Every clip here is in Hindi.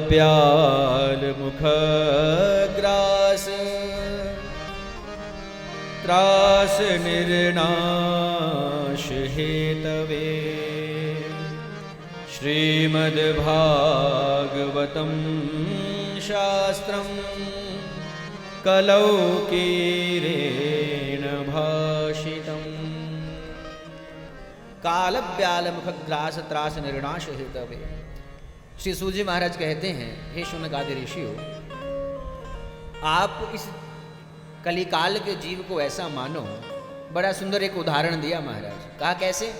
प्याल मुख ग्रास त्रास निर्नाश हेतवे श्रीमद्भागवतं शास्त्रं कलौ कीरेण भाषितम्। काल ब्याल मुख ग्रास त्रास निर्नाश हेतवे। श्री सूजी महाराज कहते हैं, हे शौनकादि ऋषियों, आप इस कलिकाल के जीव को ऐसा मानो। बड़ा सुंदर एक उदाहरण दिया महाराज। कहा कैसे?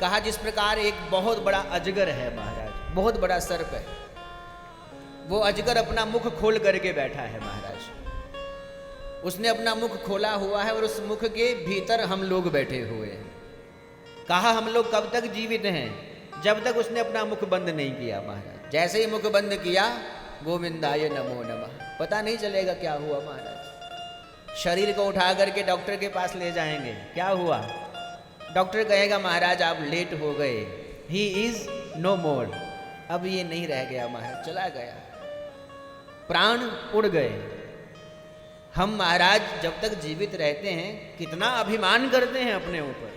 कहा जिस प्रकार एक बहुत बड़ा अजगर है महाराज, बहुत बड़ा सर्प है। वो अजगर अपना मुख खोल करके बैठा है महाराज। उसने अपना मुख खोला हुआ है और उस मुख के भीतर हम लोग बैठे हुए हैं। कहा हम लोग कब तक जीवित हैं? जब तक उसने अपना मुख बंद नहीं किया महाराज। जैसे ही मुख बंद किया, गोविंदाय नमो नमः, पता नहीं चलेगा क्या हुआ महाराज। शरीर को उठा करके डॉक्टर के पास ले जाएंगे, क्या हुआ? डॉक्टर कहेगा महाराज आप लेट हो गए, ही इज नो मोर। अब ये नहीं रह गया महाराज, चला गया, प्राण उड़ गए। हम महाराज जब तक जीवित रहते हैं कितना अभिमान करते हैं अपने ऊपर।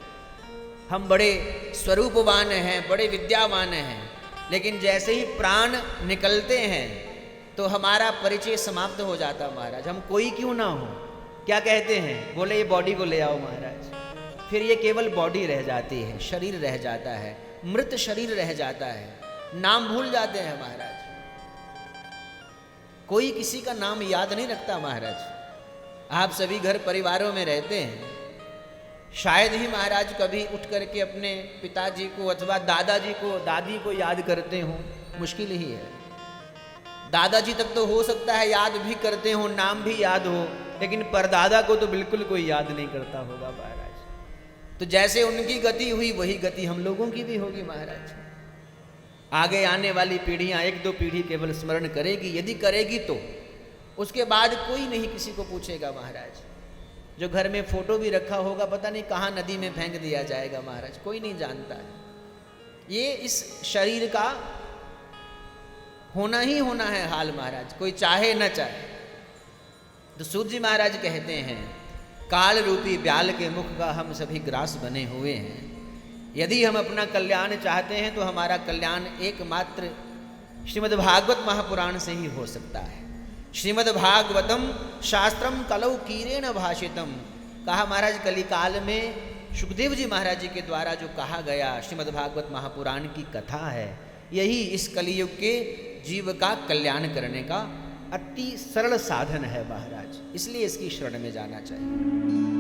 हम बड़े स्वरूपवान हैं, बड़े विद्यावान हैं, लेकिन जैसे ही प्राण निकलते हैं तो हमारा परिचय समाप्त हो जाता महाराज। हम कोई क्यों ना हो, क्या कहते हैं? बोले ये बॉडी को ले आओ महाराज। फिर ये केवल बॉडी रह जाती है, शरीर रह जाता है, मृत शरीर रह जाता है, नाम भूल जाते हैं महाराज। कोई किसी का नाम याद नहीं रखता महाराज। आप सभी घर परिवारों में रहते हैं, शायद ही महाराज कभी उठ करके अपने पिताजी को अथवा दादाजी को, दादी को याद करते हो, मुश्किल ही है। दादाजी तक तो हो सकता है याद भी करते हो, नाम भी याद हो, लेकिन परदादा को तो बिल्कुल कोई याद नहीं करता होगा महाराज। तो जैसे उनकी गति हुई वही गति हम लोगों की भी होगी महाराज। आगे आने वाली पीढ़ियां एक दो पीढ़ी केवल स्मरण करेगी, यदि करेगी तो उसके बाद कोई नहीं किसी को पूछेगा महाराज। जो घर में फोटो भी रखा होगा पता नहीं कहाँ नदी में फेंक दिया जाएगा महाराज, कोई नहीं जानता है। ये इस शरीर का होना ही होना है हाल महाराज, कोई चाहे न चाहे। तो सूत जी महाराज कहते हैं, काल रूपी ब्याल के मुख का हम सभी ग्रास बने हुए हैं। यदि हम अपना कल्याण चाहते हैं तो हमारा कल्याण एकमात्र श्रीमद्भागवत महापुराण से ही हो सकता है। श्रीमद्भागवतम शास्त्रम कलौ कीरेण भाषितम। कहा महाराज कलिकाल में सुखदेव जी महाराज जी के द्वारा जो कहा गया श्रीमद्भागवत महापुराण की कथा है, यही इस कलियुग के जीव का कल्याण करने का अति सरल साधन है महाराज। इसलिए इसकी शरण में जाना चाहिए।